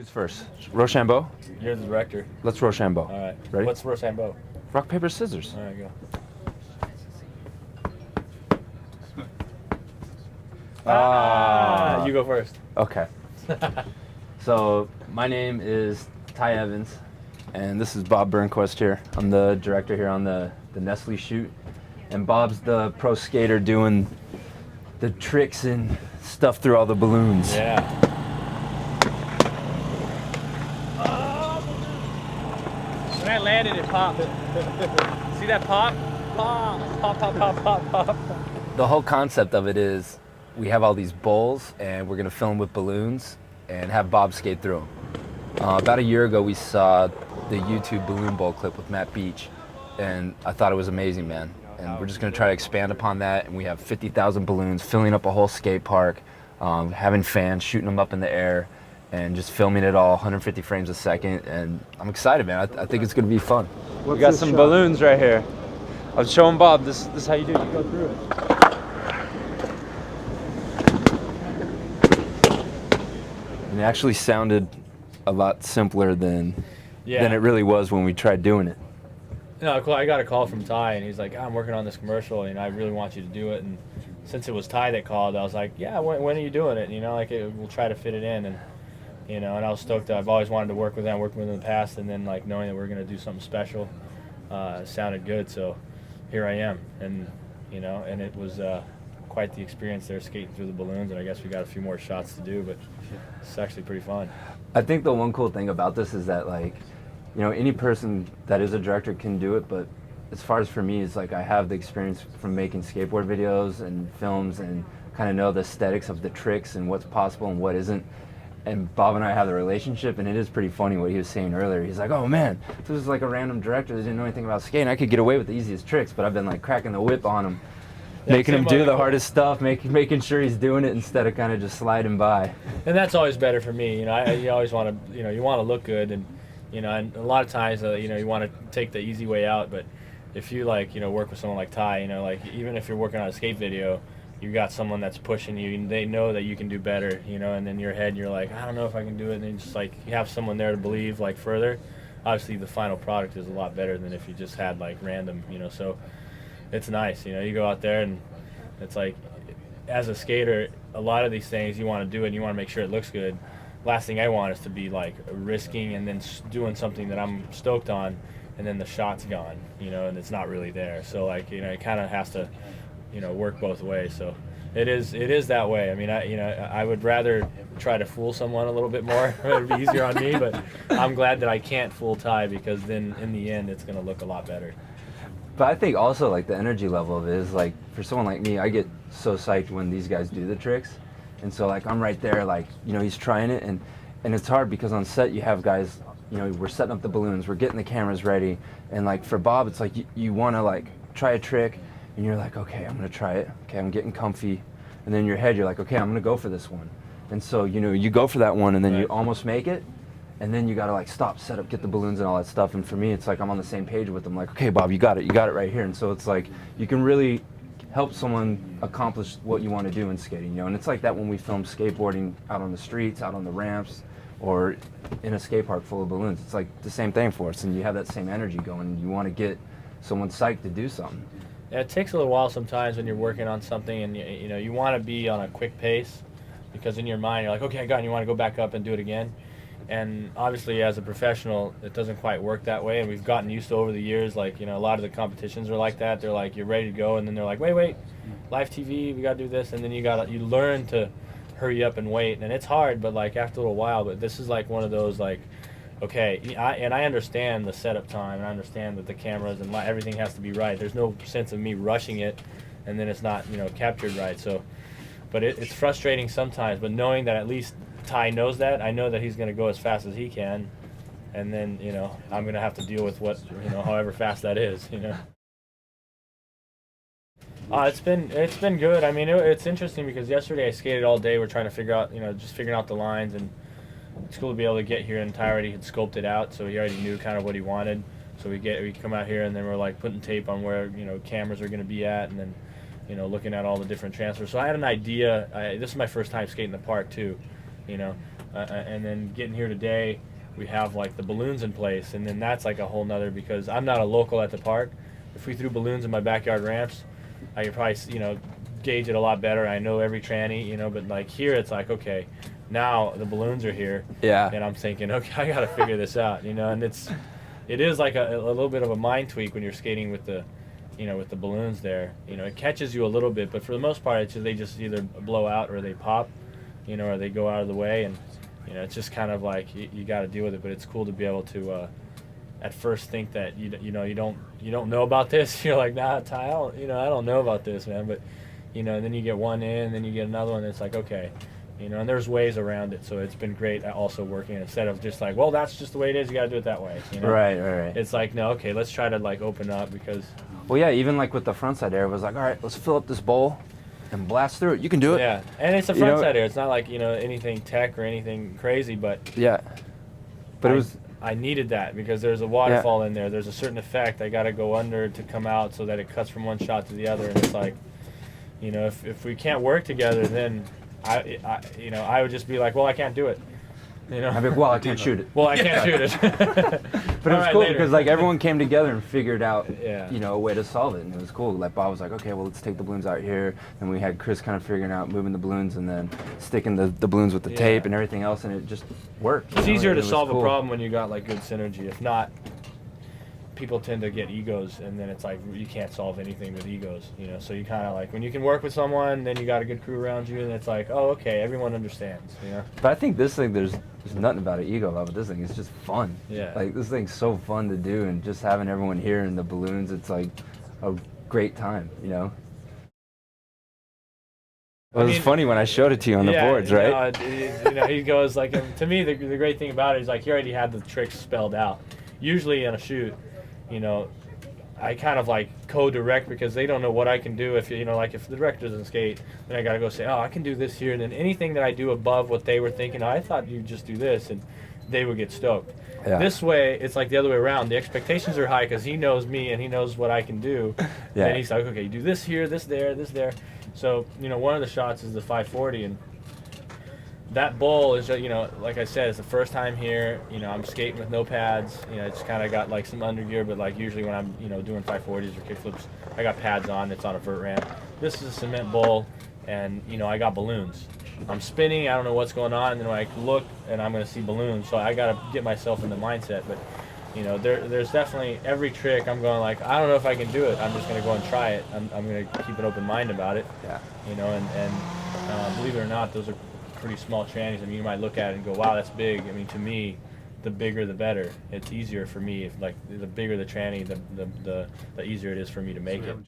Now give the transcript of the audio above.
Who's first? Rochambeau? You're the director. Let's Rochambeau. All right. Ready? What's Rochambeau? Rock, paper, scissors. All right, go. You go first. Okay. So my name is Ty Evans, and this is Bob Burnquist here. I'm the director here on the Nestle shoot, and Bob's the pro skater doing the tricks and stuff through all the balloons. Yeah. When I landed, it popped. See that pop? Pop, pop, pop, pop, pop, pop. The whole concept of it is we have all these bowls, and we're going to film with balloons and have Bob skate through them. About a year ago, we saw the YouTube balloon bowl clip with Matt Beach, and I thought it was amazing, man. And we're just going to try to expand upon that, and we have 50,000 balloons filling up a whole skate park, having fans shooting them up in the air, and just filming it all 150 frames a second. And I'm excited, man. I think it's going to be fun. We got some balloons right here. I was showing Bob, this is how you do it. You go through it. And it actually sounded a lot simpler than it really was when we tried doing it. No, cool. I got a call from Ty, and he's like, I'm working on this commercial, and I really want you to do it. And since it was Ty that called, I was like, yeah, when are you doing it? You know, like, we'll try to fit it in. And, you know, and I was stoked. I've always wanted to work with them, worked with them in the past, and then, like, knowing that we're going to do something special sounded good. So here I am. And, you know, and it was quite the experience there skating through the balloons, and I guess we got a few more shots to do, but it's actually pretty fun. I think the one cool thing about this is that, like, you know, any person that is a director can do it, but as far as for me, it's like I have the experience from making skateboard videos and films and kind of know the aesthetics of the tricks and what's possible and what isn't. And Bob and I have the relationship, and it is pretty funny what he was saying earlier. He's like, oh man, if this was like a random director that didn't know anything about skating, I could get away with the easiest tricks, but I've been like cracking the whip on him. Making him do the hardest stuff, making sure he's doing it instead of kind of just sliding by. And that's always better for me. You know, you always want to, you know, you want to look good, and you know, and a lot of times, you know, you want to take the easy way out. But if you like, you know, work with someone like Ty, you know, like even if you're working on a skate video, you got someone that's pushing you, and they know that you can do better, you know. And in your head, you're like, I don't know if I can do it. And then just like you have someone there to believe, like further. Obviously, the final product is a lot better than if you just had like random, you know. So it's nice, you know. You go out there, and it's like, as a skater, a lot of these things you want to do it and you want to make sure it looks good. Last thing I want is to be like risking and then doing something that I'm stoked on, and then the shot's gone, you know, and it's not really there. So like, you know, it kind of has to, you know, work both ways. So it is that way. I mean, I would rather try to fool someone a little bit more. It would be easier on me, but I'm glad that I can't fool Ty, because then in the end it's going to look a lot better. But I think also like the energy level of it is like, for someone like me, I get so psyched when these guys do the tricks. And so like I'm right there, like, you know, he's trying it, and it's hard because on set you have guys, you know, we're setting up the balloons, we're getting the cameras ready, and like for Bob it's like you want to like try a trick, and you're like, okay, I'm gonna try it, okay, I'm getting comfy, and then in your head you're like, okay, I'm gonna go for this one. And so, you know, you go for that one, and then you almost make it, and then you gotta like stop, set up, get the balloons and all that stuff. And for me, it's like I'm on the same page with them, like, okay, Bob, you got it right here. And so it's like you can really help someone accomplish what you want to do in skating, you know. And it's like that when we film skateboarding out on the streets, out on the ramps, or in a skate park full of balloons. It's like the same thing for us, and you have that same energy going, and you want to get someone psyched to do something. Yeah, it takes a little while sometimes when you're working on something, and you know, you want to be on a quick pace, because in your mind you're like, okay, I got it, and you want to go back up and do it again. And obviously, as a professional, it doesn't quite work that way. And we've gotten used to over the years, like, you know, a lot of the competitions are like that. They're like, you're ready to go, and then they're like, wait, live TV, we got to do this. And then you learn to hurry up and wait. And it's hard, but like after a little while, but this is like one of those, like, okay, I understand the setup time, and I understand that the cameras and everything has to be right. There's no sense of me rushing it, and then it's not, you know, captured right. So, but it's frustrating sometimes, but knowing that at least Ty knows that, I know that he's going to go as fast as he can, and then, you know, I'm going to have to deal with what, you know, however fast that is, you know. It's been good. I mean, it's interesting because yesterday I skated all day. We're trying to figure out, you know, just figuring out the lines, and it's cool to be able to get here, and Ty already had scoped it out, so he already knew kind of what he wanted. So we come out here, and then we're like putting tape on where, you know, cameras are going to be at, and then, you know, looking at all the different transfers. So I had an idea. This is my first time skating the park too, you know. and then getting here today, we have like the balloons in place, and then that's like a whole nother, because I'm not a local at the park. If we threw balloons in my backyard ramps, I could probably, gauge it a lot better. I know every tranny, but like here it's like, okay, now the balloons are here, Yeah. and I'm thinking, okay, I got to figure this out, and it is like a little bit of a mind tweak when you're skating with the balloons there. It catches you a little bit, but for the most part, they just either blow out or they pop, or they go out of the way, and it's just kind of like you got to deal with it. But it's cool to be able to at first think that you don't know about this. You're like, nah, Ty, I don't know about this, man. But and then you get one in, then you get another one. And it's like, okay, and there's ways around it. So it's been great also working, instead of just like, well, that's just the way it is, you got to do it that way. Right. It's like, no, okay, let's try to like open up, because Well, yeah, even like with the frontside air, it was like, all right, let's fill up this bowl and blast through it. You can do it. yeah, and it's a frontside air. It's not like anything tech or anything crazy, but Yeah. But it was. I needed that because there's a waterfall in there. There's a certain effect. I got to go under to come out so that it cuts from one shot to the other. And it's like, if we can't work together, then I would just be like, well, I can't do it. I'd be like, well, I can't shoot it. Well, I can't shoot it. But it was cool because like everyone came together and figured out, Yeah. a way to solve it, and it was cool. Like Bob was like, okay, well, let's take the balloons out here, and we had Chris kind of figuring out moving the balloons and then sticking the balloons with the tape and everything else, and it just worked. It's easier and to it solve was a cool. problem when you got like good synergy. If not, people tend to get egos, and then it's like you can't solve anything with egos. So you kind of like, when you can work with someone, then you got a good crew around you, and it's like, oh, okay, everyone understands. But I think this thing, there's nothing about an ego about this thing. It's just fun. Yeah. Like this thing's so fun to do, and just having everyone here and the balloons, it's like a great time. It was funny when I showed it to you on the boards, right? He goes like, to me, the great thing about it is like he already had the tricks spelled out. Usually in a shoot, I kind of like co-direct, because they don't know what I can do. If if the director doesn't skate, then I gotta go say, oh, I can do this here, and then anything that I do above what they were thinking, I thought you'd just do this, and they would get stoked. Yeah. This way, it's like the other way around. The expectations are high because he knows me and he knows what I can do. Yeah. And he's like, okay, you do this here, this there, this there. So one of the shots is the 540, and that bowl is, like I said, it's the first time here. I'm skating with no pads. I just kind of got like some undergear, but like usually when I'm, doing 540s or kickflips, I got pads on. It's on a vert ramp. This is a cement bowl, and I got balloons. I'm spinning. I don't know what's going on, and then when I look, and I'm going to see balloons. So I got to get myself in the mindset. But there's definitely every trick. I'm going like, I don't know if I can do it. I'm just going to go and try it. I'm going to keep an open mind about it. Yeah. And believe it or not, those are pretty small trannies. I mean, you might look at it and go, wow, that's big. I mean, to me, the bigger the better. It's easier for me. If like the bigger the tranny, the easier it is for me to make it.